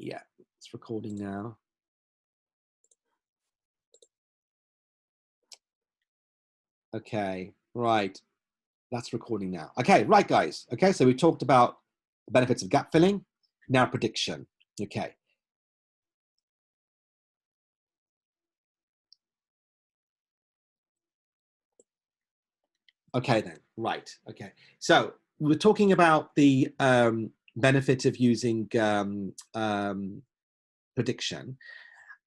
Yeah, it's recording now. Okay, right. That's recording now. Okay, right, guys. Okay, so we talked about the benefits of gap filling. Now prediction. Okay. Okay, then. Right. Okay. So we're talking about the benefit of using prediction.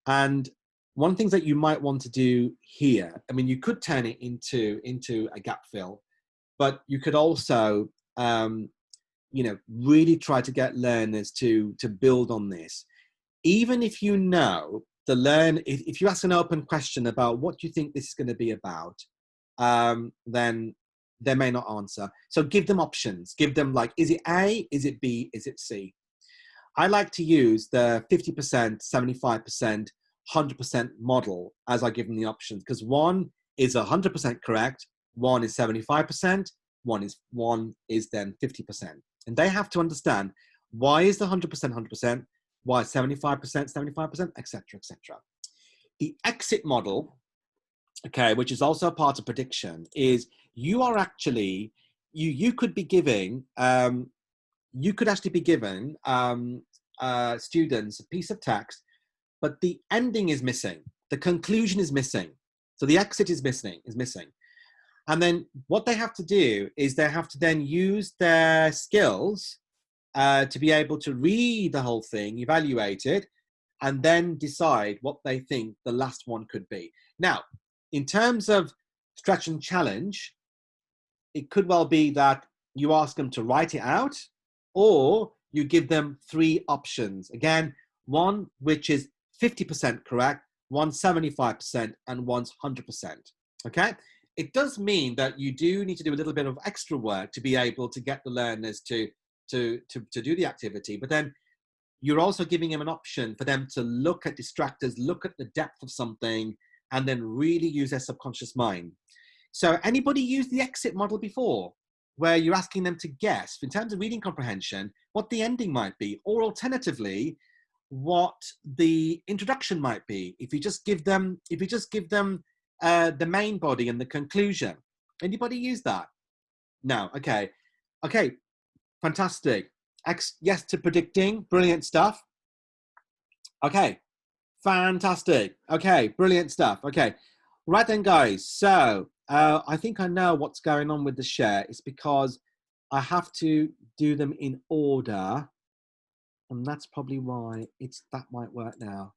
And one of the things that you might want to do here, I mean, you could turn it into a gap fill, but you could also really try to get learners to build on this. Even if you know if you ask an open question about what do you think this is going to be about, then they may not answer. So give them options. Give them, like, is it A, is it B, is it C? I like to use the 50%, 75%, 100% model as I give them the options, because one is 100% correct, one is 75%, one is then 50%. And they have to understand, why is the 100% 100%, why 75%, 75%, etc., etc. The exit model, okay, which is also a part of prediction, is you are actually, you could be giving, you could actually be given students a piece of text, but the ending is missing, the conclusion is missing, so the exit is missing. And then what they have to do is they have to then use their skills to be able to read the whole thing, evaluate it, and then decide what they think the last one could be. Now, in terms of stretch and challenge, it could well be that you ask them to write it out, or you give them 3 options. Again, one which is 50% correct, one's 75%, and one's 100%. Okay? It does mean that you do need to do a little bit of extra work to be able to get the learners to do the activity, but then you're also giving them an option for them to look at distractors, look at the depth of something, and then really use their subconscious mind. So anybody used the exit model before, where you're asking them to guess, in terms of reading comprehension, what the ending might be, or alternatively, what the introduction might be, if you just give them the main body and the conclusion? Anybody use that? No. Okay, fantastic. Yes to predicting, brilliant stuff. Okay, fantastic. Okay, brilliant stuff. Okay, right then, guys. So I think I know what's going on with the share. It's because I have to do them in order, and that's probably why that might work now.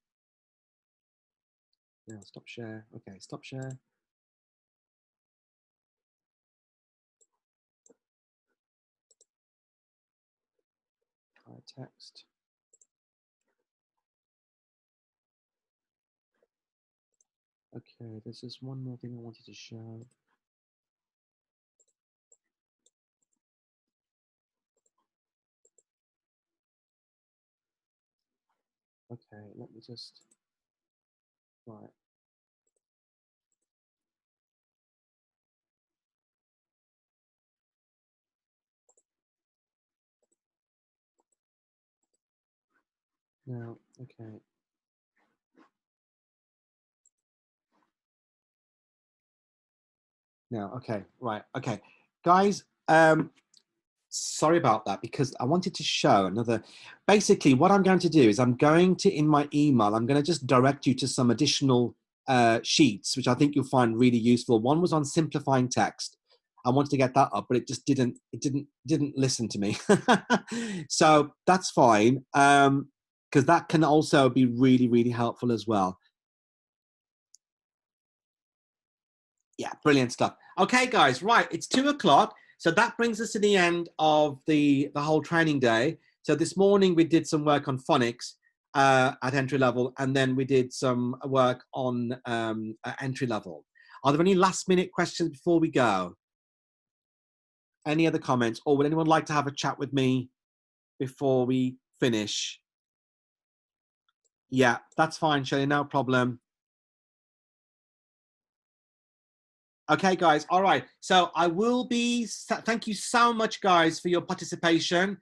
Now stop share. Okay, stop share. Text. Okay, there's just one more thing I wanted to show. Okay, let me just, right. Now, okay. Now, okay, right, okay. Guys, sorry about that, because I wanted to show another, basically what I'm going to do is I'm going to, in my email, I'm going to just direct you to some additional sheets, which I think you'll find really useful. One was on simplifying text. I wanted to get that up, but it just didn't listen to me. So that's fine, because that can also be really, really helpful as well. Yeah, brilliant stuff. Okay, guys, right, it's 2 o'clock. So that brings us to the end of the whole training day. So this morning we did some work on phonics at entry level, and then we did some work on entry level. Are there any last minute questions before we go? Any other comments, or would anyone like to have a chat with me before we finish? Yeah, that's fine, Shelley, no problem. Okay, guys. All right. So I will be, thank you so much, guys, for your participation.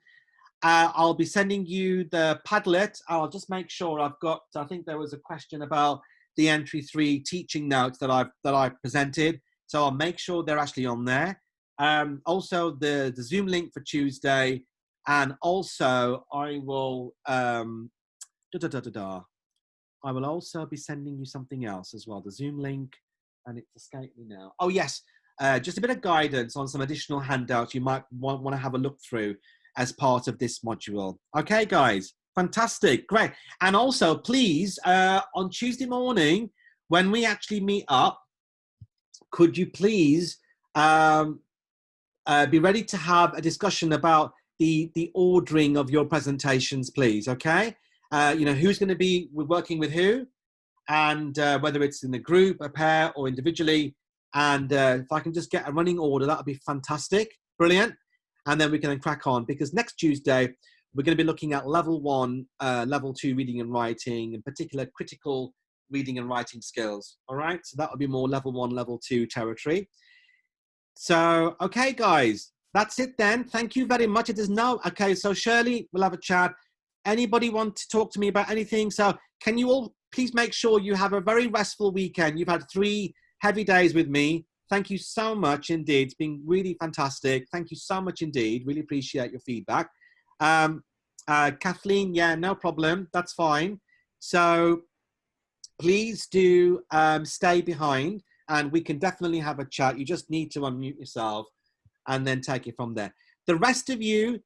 I'll be sending you the Padlet. I'll just make sure I've got, I think there was a question about the entry 3 teaching notes that I've presented. So I'll make sure they're actually on there. Also the Zoom link for Tuesday. And also I will, I will also be sending you something else as well. The Zoom link, and it's escaped me now. Oh yes, just a bit of guidance on some additional handouts you might want to have a look through as part of this module. Okay, guys, fantastic, great. And also, please, on Tuesday morning, when we actually meet up, could you please be ready to have a discussion about the ordering of your presentations, please, okay? You know, who's going to be working with who, and whether it's in a group, a pair, or individually. And if I can just get a running order, that would be fantastic, brilliant. And then we can crack on, because next Tuesday, we're going to be looking at level 1, level 2 reading and writing, in particular critical reading and writing skills. All right, so that will be more level 1, level 2 territory. So, okay, guys, that's it then. Thank you very much. It is now, okay, so Shirley, we'll have a chat. Anybody want to talk to me about anything? So can you all please make sure you have a very restful weekend? You've had 3 heavy days with me. Thank you so much indeed. It's been really fantastic. Thank you so much indeed. Really appreciate your feedback. Kathleen, yeah, no problem. That's fine. So please do stay behind, and we can definitely have a chat. You just need to unmute yourself and then take it from there. The rest of you,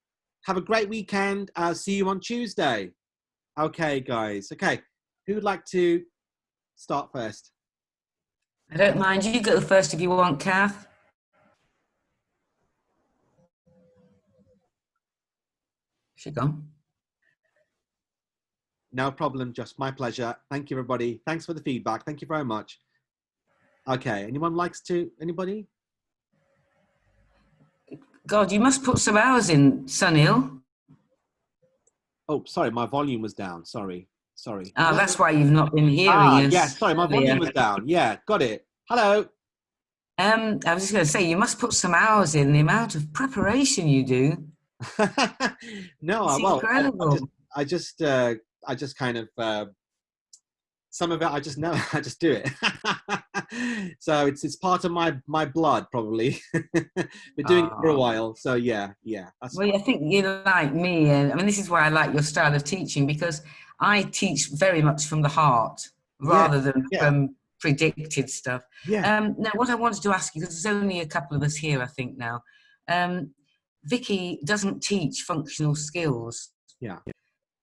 have a great weekend. I'll see you on Tuesday. Okay, guys. Okay, who would like to start first? I don't mind. You go first if you want, Kath. She gone? No problem, just my pleasure. Thank you, everybody. Thanks for the feedback. Thank you very much. Okay, anyone likes to, anybody? God, you must put some hours in, Sunil. Oh, sorry, my volume was down. Sorry. Oh, that's why you've not been hearing us. Yeah, sorry, my volume was down. Yeah, got it. Hello. I was just going to say, you must put some hours in, the amount of preparation you do. No, It's incredible. I just kind of, some of it I just know, I just do it. So it's part of my blood, probably. Been doing it for a while, so yeah. That's well, I think you're like me, and I mean, this is why I like your style of teaching, because I teach very much from the heart rather than from predicted stuff. Now, what I wanted to ask you, because there's only a couple of us here, I think now. Vicky doesn't teach functional skills. Yeah.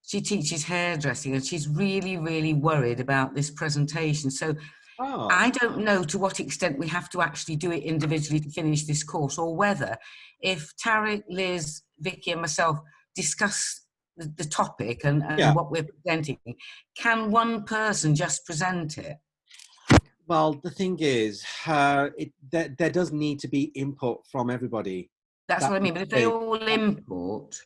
She teaches hairdressing, and she's really, really worried about this presentation. So I don't know to what extent we have to actually do it individually to finish this course, or whether if Tarek, Liz, Vicky and myself discuss the topic and what we're presenting, can one person just present it? Well, the thing is, there does need to be input from everybody. That's what I mean. But if they all input,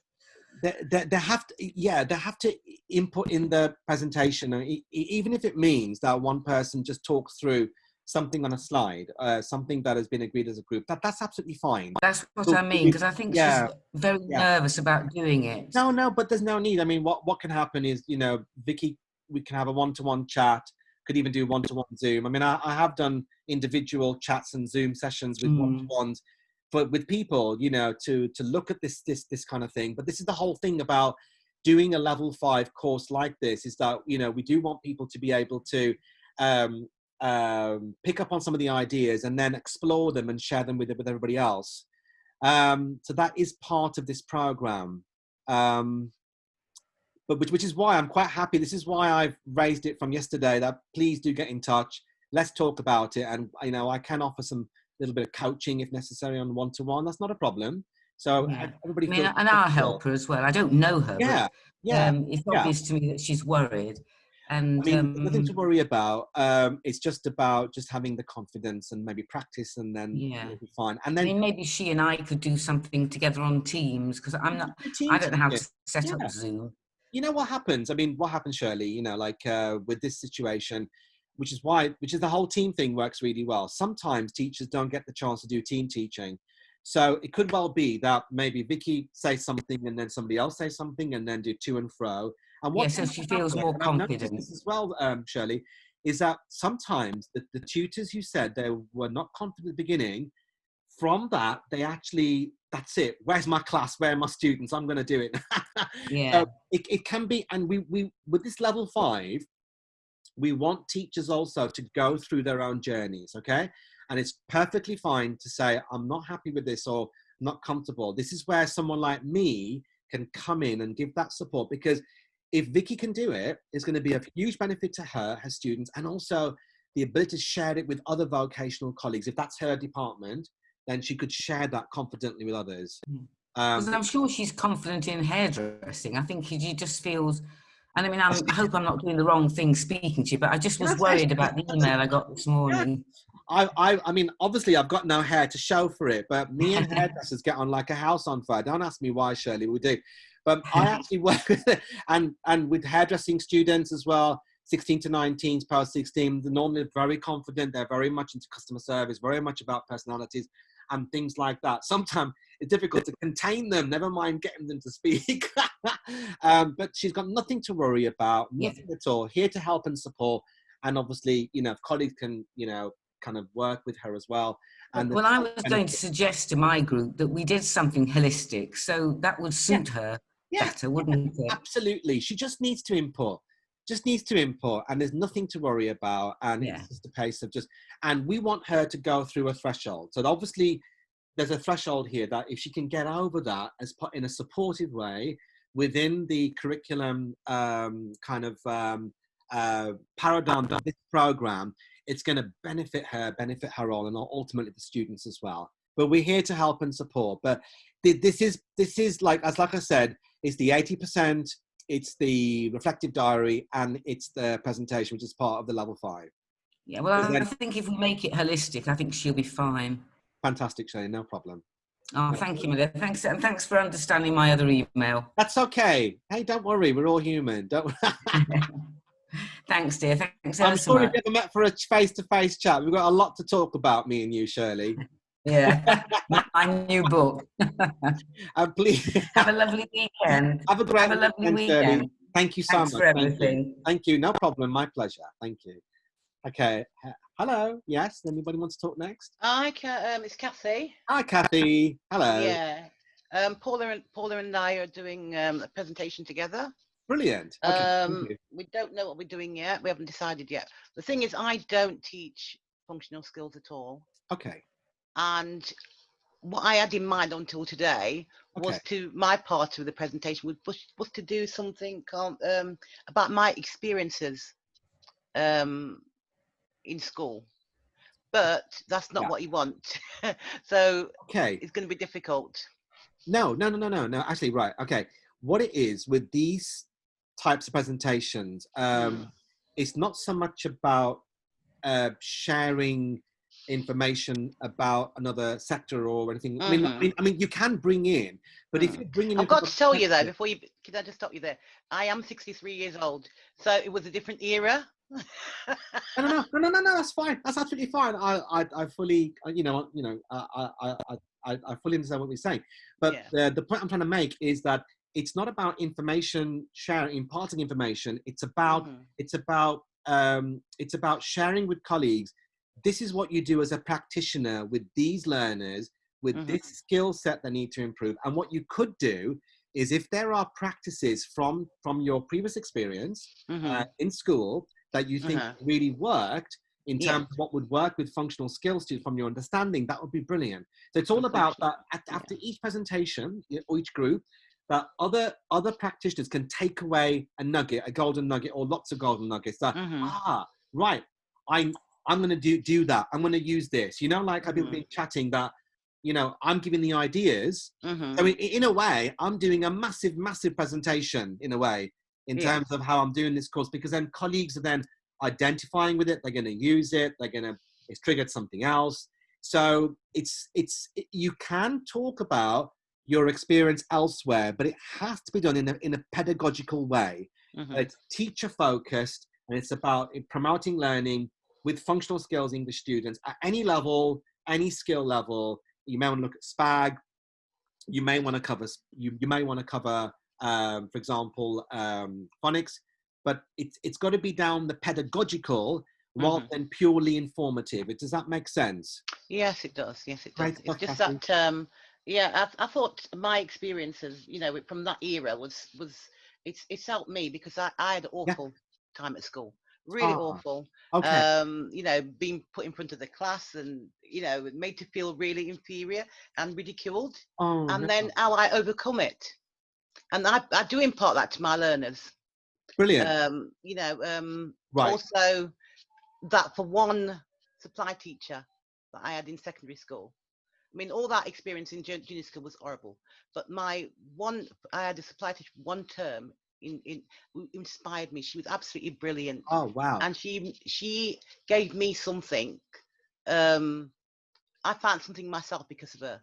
they have to input in the presentation, even if it means that one person just talks through something on a slide, something that has been agreed as a group. That's absolutely fine. That's what I mean, because I think she's very nervous about doing it. No, but there's no need. I mean, what can happen is, you know, Vicky, we can have a one-to-one chat. Could even do one-to-one Zoom. I mean, I have done individual chats and Zoom sessions with one-to-ones with people, you know, to look at this kind of thing. But this is the whole thing about doing a level 5 course like this, is that, you know, we do want people to be able to pick up on some of the ideas and then explore them and share them with everybody else. So that is part of this program. But which is why I'm quite happy. This is why I've raised it from yesterday, that please do get in touch. Let's talk about it. And, you know, I can offer some little bit of coaching if necessary on one-to-one. That's not a problem. So everybody feels and I'll help her as well. I don't know her, but it's obvious to me that she's worried. And I mean, nothing to worry about. It's just about just having the confidence and maybe practice, and then it'll be fine. And then I mean, maybe she and I could do something together on Teams, because I don't know how to set up Zoom. You know what happens? I mean, what happens, Shirley, you know, like with this situation, which is the whole team thing works really well. Sometimes teachers don't get the chance to do team teaching. So it could well be that maybe Vicky says something and then somebody else says something and then do to and fro. And what so she feels more and I've noticed confident. this as well, Shirley, is that sometimes the tutors who said they were not confident at the beginning, from that, they actually, that's it. Where's my class? Where are my students? I'm going to do it. Yeah. So it can be, and we with this level 5, we want teachers also to go through their own journeys, okay? And it's perfectly fine to say, I'm not happy with this or not comfortable. This is where someone like me can come in and give that support, because if Vicky can do it, it's going to be a huge benefit to her students, and also the ability to share it with other vocational colleagues. If that's her department, then she could share that confidently with others. Because I'm sure she's confident in hairdressing. I think she just feels, and I mean, I hope I'm not doing the wrong thing speaking to you, but I just was worried about the email I got this morning. I mean, obviously I've got no hair to show for it, but me and hairdressers get on like a house on fire. Don't ask me why, Shirley, we do. But I actually work with it, and with hairdressing students as well, 16 to 19s, post 16, they're normally very confident. They're very much into customer service, very much about personalities and things like that. Sometimes it's difficult to contain them, never mind getting them to speak. But she's got nothing to worry about, nothing at all, here to help and support. And obviously, you know, if colleagues can, you know, kind of work with her as well. And well, I was going to suggest to my group that we did something holistic, so that would suit her better, wouldn't it? Absolutely. She just needs to input. And there's nothing to worry about. And it's just a case of and we want her to go through a threshold. So obviously there's a threshold here that if she can get over that as put in a supportive way within the curriculum kind of paradigm of this program, it's going to benefit her all, and ultimately the students as well. But we're here to help and support. But this is like I said, it's the 80%, it's the reflective diary, and it's the presentation, which is part of the level 5. Yeah, well, I think if we make it holistic, I think she'll be fine. Fantastic, Shane, no problem. Oh, thank you, Mother. Thanks, and thanks for understanding my other email. That's okay. Hey, don't worry, we're all human. Don't. Thanks, dear. Thanks I'm so sure much. we've never met for a face-to-face chat. We've got a lot to talk about, me and you, Shirley. Yeah, my new book. Please have a lovely weekend. Have a lovely weekend. Shirley. Thank you so much. For everything. Thank you. No problem. My pleasure. Thank you. Okay. Hello. Yes. Anybody want to talk next? Hi, it's Kathy. Hi, Kathy. Hello. Yeah. Paula and I are doing a presentation together. Brilliant. Okay. We don't know what we're doing yet. We haven't decided yet. The thing is, I don't teach functional skills at all. Okay. And what I had in mind until today was my part of the presentation was to do something about my experiences in school. But that's not what you want. So it's going to be difficult. No. Actually, right. Okay. What it is with these types of presentations, it's not so much about sharing information about another sector or anything. I mean, you can bring in, but if you bring in, I've got to tell you though, before you, can I just stop you there? I am 63 years old, so it was a different era. No, that's fine. That's absolutely fine. I fully, I fully understand what we're saying. But the point I'm trying to make is that it's not about information sharing, imparting information. It's about sharing with colleagues. This is what you do as a practitioner with these learners, with this skill set they need to improve. And what you could do is, if there are practices from your previous experience in school that you think really worked in terms of what would work with functional skills from your understanding, that would be brilliant. So it's all about that after each presentation or each group, that other practitioners can take away a nugget, a golden nugget, or lots of golden nuggets. That right, I'm going to do that. I'm going to use this. You know, like I've been chatting that, you know, I'm giving the ideas. So in a way, I'm doing a massive presentation in a way, in terms of how I'm doing this course, because then colleagues are then identifying with it. They're going to use it. It's triggered something else. So you can talk about your experience elsewhere, but it has to be done in a pedagogical way. It's teacher focused, and it's about promoting learning with functional skills English students at any level, any skill level. you may want to look at SPAG. You may want to cover, for example, phonics, but it's got to be down the pedagogical rather than purely informative. Does that make sense? Yes, it does. Yes, it does. Great It's stuff, just Kathy. that, yeah, I thought my experiences, you know, from that era it's helped me, because I had an awful time at school, really awful. Okay. You know, being put in front of the class and, you know, made to feel really inferior and ridiculed. And then how I overcome it. And I do impart that to my learners. Brilliant. You know, Right. also that for one supply teacher that I had in secondary school. I mean, all that experience in junior school was horrible, but I had a supply teacher one term who inspired me. She was absolutely brilliant. Oh, wow. And she gave me something. I found something myself because of her.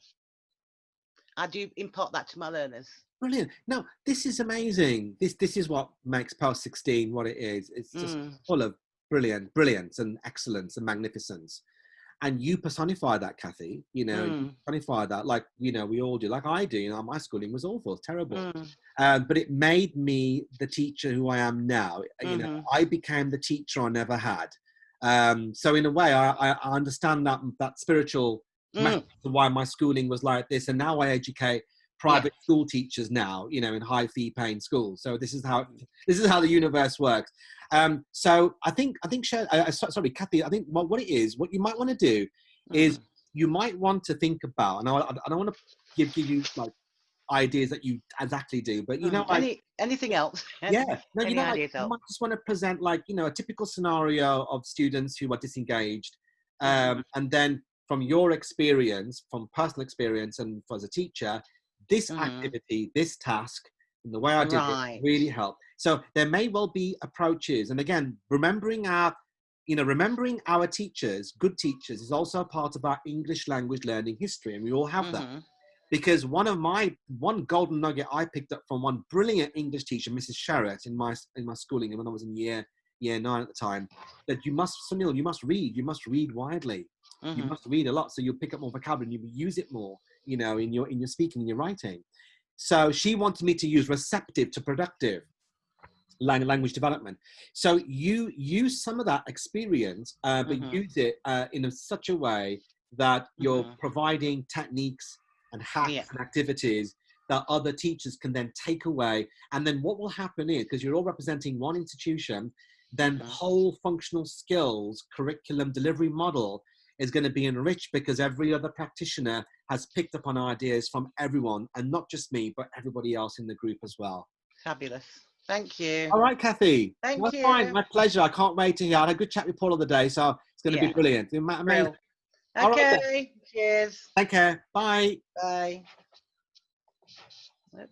I do impart that to my learners. Brilliant. No, this is amazing. This is what makes Post 16 what it is. It's just full of brilliance and excellence and magnificence. And you personify that, Kathy. You know, you personify that, like, you know, we all do, like I do. You know, my schooling was awful, terrible. But it made me the teacher who I am now. You know, I became the teacher I never had. So in a way, I understand that spiritual message of why my schooling was like this. And now I educate private school teachers now, you know, in high fee paying schools. So this is how the universe works. So I think sorry, Kathy, I think what it is, what you might want to do is you might want to think about, and I don't want to give you like ideas that you exactly do, but you know, like anything else. Yeah, no, you Any know, like, ideas you might just want to present, like, you know, a typical scenario of students who are disengaged, and then from your experience, from personal experience, and as a teacher, this activity, this task, and the way I did it really helped. So there may well be approaches, and again, remembering our teachers, good teachers, is also a part of our English language learning history, and we all have that. Because one golden nugget I picked up from one brilliant English teacher, Mrs. Sherratt, in my schooling, when I was in year 9 at the time, that Sunil, you must read widely. You must read a lot, so you'll pick up more vocabulary and you use it more, you know, in your speaking and your writing. So she wanted me to use receptive to productive language development. So you use some of that experience, but use it in such a way that you're providing techniques and hacks and activities that other teachers can then take away. And then what will happen is, because you're all representing one institution, then the whole functional skills curriculum delivery model is going to be enriched, because every other practitioner has picked up on ideas from everyone, and not just me, but everybody else in the group as well. Fabulous. Thank you. All right, Kathy. Thank you. Fine. My pleasure. I can't wait to hear. I had a good chat with Paul the day, so it's going to be brilliant. Amazing. Okay. Right, cheers. Take care. Bye. Bye. Oops.